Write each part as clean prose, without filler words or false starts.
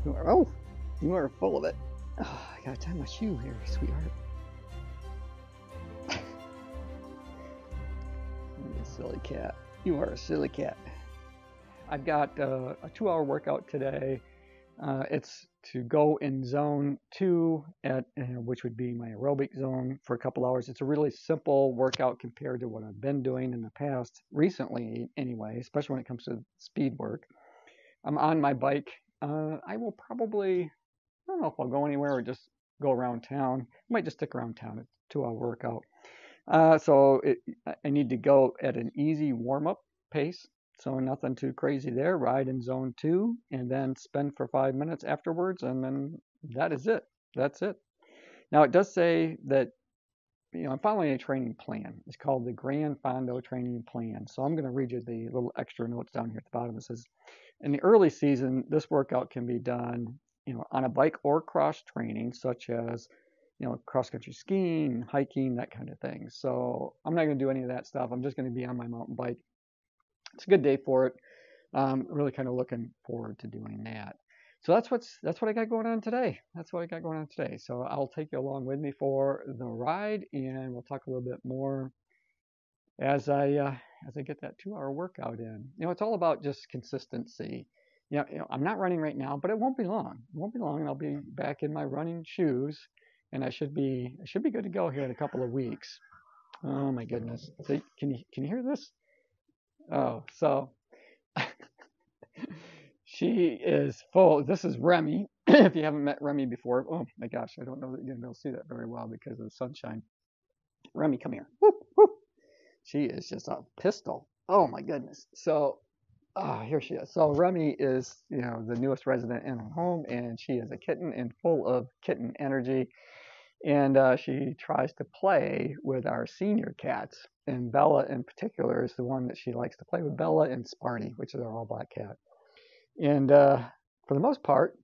Oh, you are full of it. Oh, I gotta tie my shoe here, sweetheart. You're a silly cat. You are a silly cat. I've got a 2-hour workout today. It's to go in zone 2, which would be my aerobic zone, for a couple hours. It's a really simple workout compared to what I've been doing in the past, recently anyway, especially when it comes to speed work. I'm on my bike. I will probably, I don't know if I'll go anywhere or just go around town. I might just stick around town. It's a 2-hour workout. So I need to go at an easy warm-up pace. So nothing too crazy there. Ride in zone 2 and then spend for 5 minutes afterwards, and then that is it. That's it. Now it does say that, I'm following a training plan. It's called the Gran Fondo Training Plan. So I'm going to read you the little extra notes down here at the bottom. It says, in the early season, this workout can be done, on a bike or cross training, such as, cross-country skiing, hiking, that kind of thing. So I'm not going to do any of that stuff. I'm just going to be on my mountain bike. It's a good day for it. Really kind of looking forward to doing that. So that's what I got going on today. That's what I got going on today. So I'll take you along with me for the ride, and we'll talk a little bit more as I get that 2-hour workout in. It's all about just consistency. I'm not running right now, but it won't be long. It won't be long, and I'll be back in my running shoes, and I should be good to go here in a couple of weeks. Oh my goodness! So can you hear this? Oh, so she is full. This is Remy. If you haven't met Remy before, oh my gosh, I don't know that you're going to be able to see that very well because of the sunshine. Remy, come here. Whoop, whoop. She is just a pistol. Oh my goodness. So, here she is. So Remy is, the newest resident in our home, and she is a kitten and full of kitten energy. And she tries to play with our senior cats. And Bella in particular is the one that she likes to play with. Bella and Sparty, which is our all-black cat. And for the most part,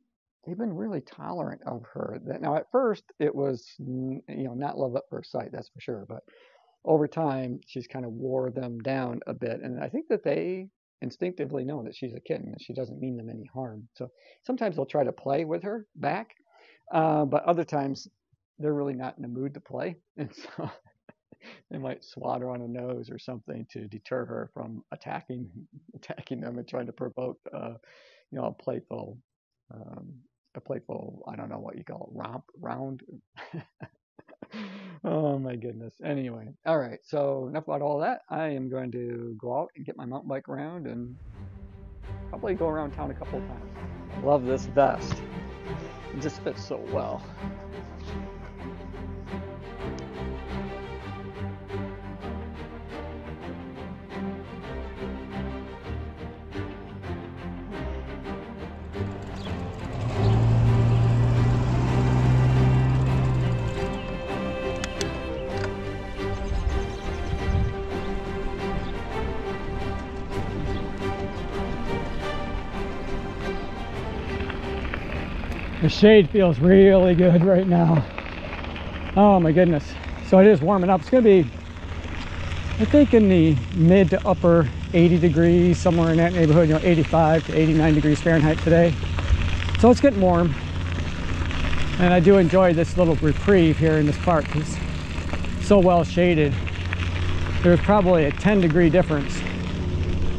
they've been really tolerant of her. Now, at first, it was, not love at first sight, that's for sure. But over time, she's kind of wore them down a bit. And I think that they instinctively know that she's a kitten and she doesn't mean them any harm. So sometimes they'll try to play with her back. But other times, they're really not in the mood to play. And so they might swat her on the nose or something to deter her from attacking them and trying to provoke, a playful, I don't know what you call it, round. Oh my goodness. Anyway, all right. So enough about all that. I am going to go out and get my mountain bike around and probably go around town a couple of times. I love this vest. It just fits so well. The shade feels really good right now. Oh my goodness. So it is warming up. It's going to be, I think, in the mid to upper 80 degrees, somewhere in that neighborhood, 85 to 89 degrees Fahrenheit today. So it's getting warm. And I do enjoy this little reprieve here in this park. It's so well shaded. There's probably a 10-degree difference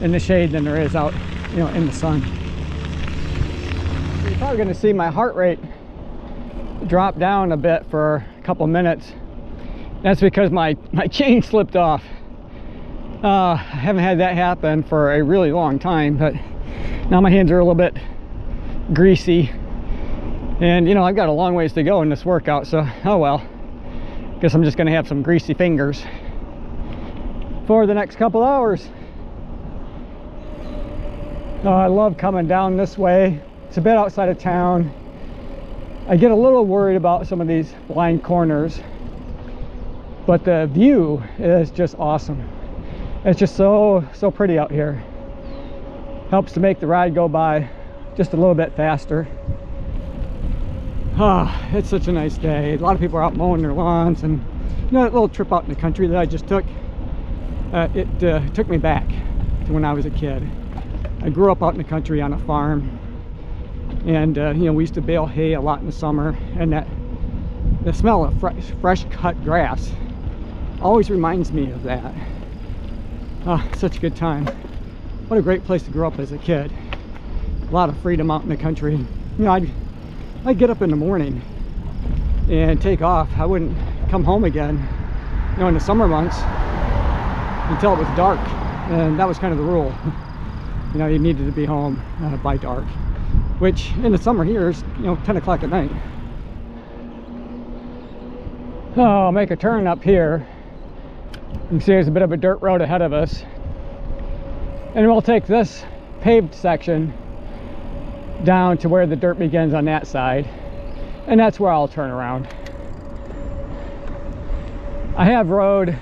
in the shade than there is out, in the sun. You're probably going to see my heart rate drop down a bit for a couple minutes. That's because my chain slipped off. I haven't had that happen for a really long time, but now my hands are a little bit greasy. And I've got a long ways to go in this workout, so oh well. Guess I'm just going to have some greasy fingers for the next couple hours. Oh, I love coming down this way. It's a bit outside of town. I get a little worried about some of these blind corners, but the view is just awesome. It's just so pretty out here. Helps to make the ride go by just a little bit faster. It's such a nice day. A lot of people are out mowing their lawns, and that little trip out in the country that I just took, it took me back to when I was a kid. I grew up out in the country on a farm. And you know, we used to bale hay a lot in the summer, and the smell of fresh cut grass always reminds me of that. Such a good time. What a great place to grow up as a kid. A lot of freedom out in the country. You know, I'd get up in the morning and take off. I wouldn't come home again, you know, in the summer months until it was dark, and that was kind of the rule. You know, you needed to be home by dark, which in the summer here is, you know, 10 o'clock at night. Oh, I'll make a turn up here. You can see there's a bit of a dirt road ahead of us, and we'll take this paved section down to where the dirt begins on that side, and that's where I'll turn around. I have road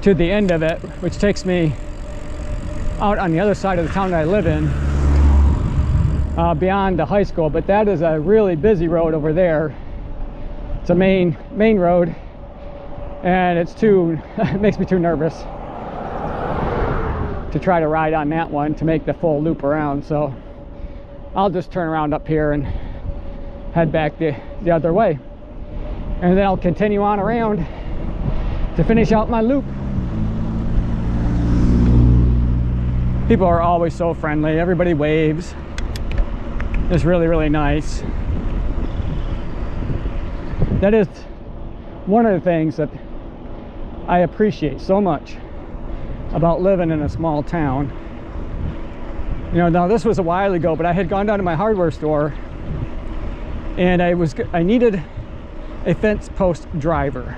to the end of it, which takes me out on the other side of the town that I live in, beyond the high school, but that is a really busy road over there. It's a main road, and it makes me too nervous to try to ride on that one to make the full loop around. So I'll just turn around up here and head back the other way, and then I'll continue on around to finish out my loop. People are always so friendly. Everybody waves. It's really, really nice. That is one of the things that I appreciate so much about living in a small town. You know, now this was a while ago, but I had gone down to my hardware store, and I needed a fence post driver,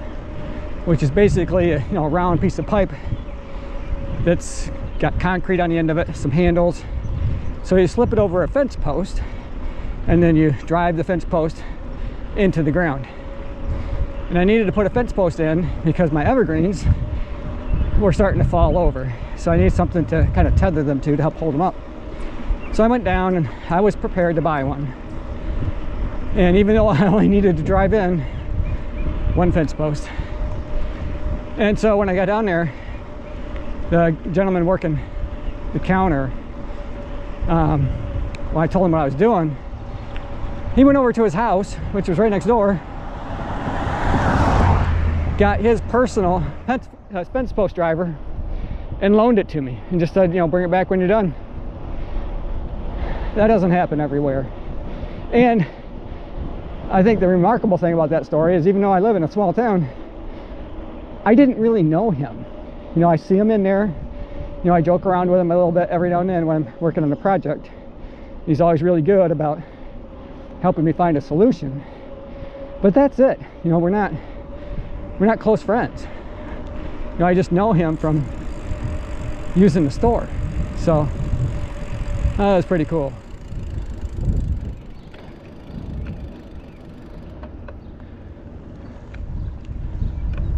which is basically a, you know, a round piece of pipe that's got concrete on the end of it, some handles. So you slip it over a fence post, and then you drive the fence post into the ground. And I needed to put a fence post in because my evergreens were starting to fall over. So I needed something to kind of tether them to help hold them up. So I went down, and I was prepared to buy one. And even though I only needed to drive in one fence post. And so when I got down there, the gentleman working the counter, when I told him what I was doing, he went over to his house, which was right next door, got his personal fence post driver and loaned it to me, and just said, you know, bring it back when you're done. That doesn't happen everywhere. And I think the remarkable thing about that story is, even though I live in a small town, I didn't really know him. You know, I see him in there. You know, I joke around with him a little bit every now and then when I'm working on a project. He's always really good about helping me find a solution. But that's it. You know, we're not close friends. You know, I just know him from using the store. So that was pretty cool.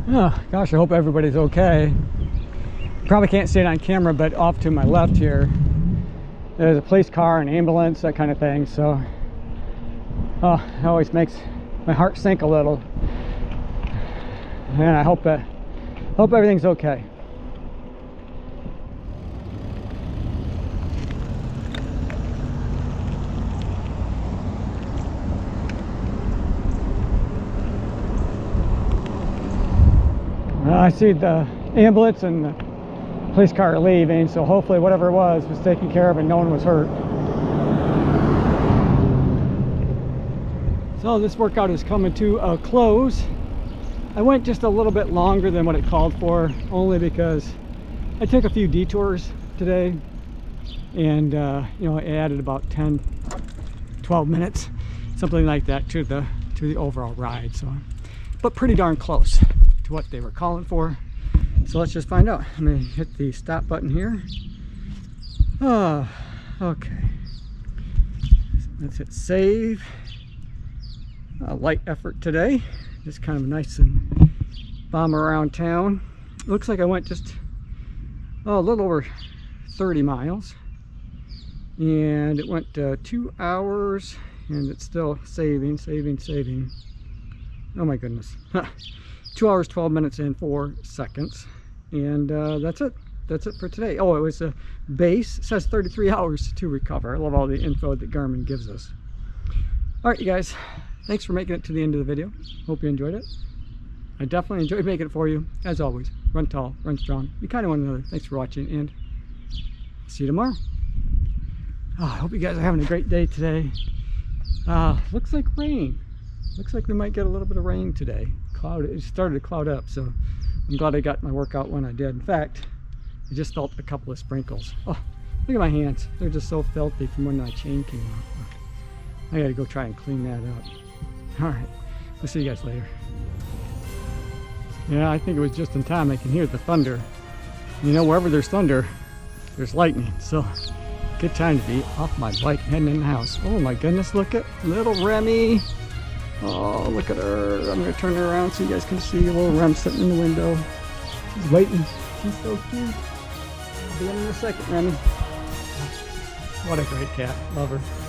Oh gosh, I hope everybody's okay. Probably can't see it on camera, but off to my left here, there's a police car, an ambulance, that kind of thing. So it always makes my heart sink a little. And I hope everything's okay. I see the ambulance and the police car leaving, so hopefully whatever it was taken care of and no one was hurt. So this workout is coming to a close. I went just a little bit longer than what it called for, only because I took a few detours today, and you know, I added about 10-12 minutes, something like that, to the overall ride. So, but pretty darn close to what they were calling for. So let's just find out. I'm gonna hit the stop button here. Oh, okay. Let's hit save. A light effort today, just kind of nice and bomb around town. Looks like I went just a little over 30 miles, and it went 2 hours, and it's still saving. Oh my goodness. 2 hours 12 minutes and 4 seconds, and that's it. that's it for today. Oh, it was a base. It says 33 hours to recover. I love all the info that Garmin gives us. All right, you guys. Thanks for making it to the end of the video. Hope you enjoyed it. I definitely enjoyed making it for you. As always, run tall, run strong, be kind to one another. Thanks for watching, and see you tomorrow. I hope you guys are having a great day today. Looks like rain. Looks like we might get a little bit of rain today. It started to cloud up, so I'm glad I got my workout when I did. In fact, I just felt a couple of sprinkles. Oh, look at my hands. They're just so filthy from when my chain came off. I gotta go try and clean that up. All right, we'll see you guys later. Yeah, I think it was just in time. I can hear the thunder. You know, wherever there's thunder, there's lightning. So, good time to be off my bike and heading in the house. Oh my goodness, look at little Remy. Oh, look at her. I'm going to turn her around so you guys can see little Rem sitting in the window. She's waiting. She's so cute. I'll be in a second, Remy. What a great cat. Love her.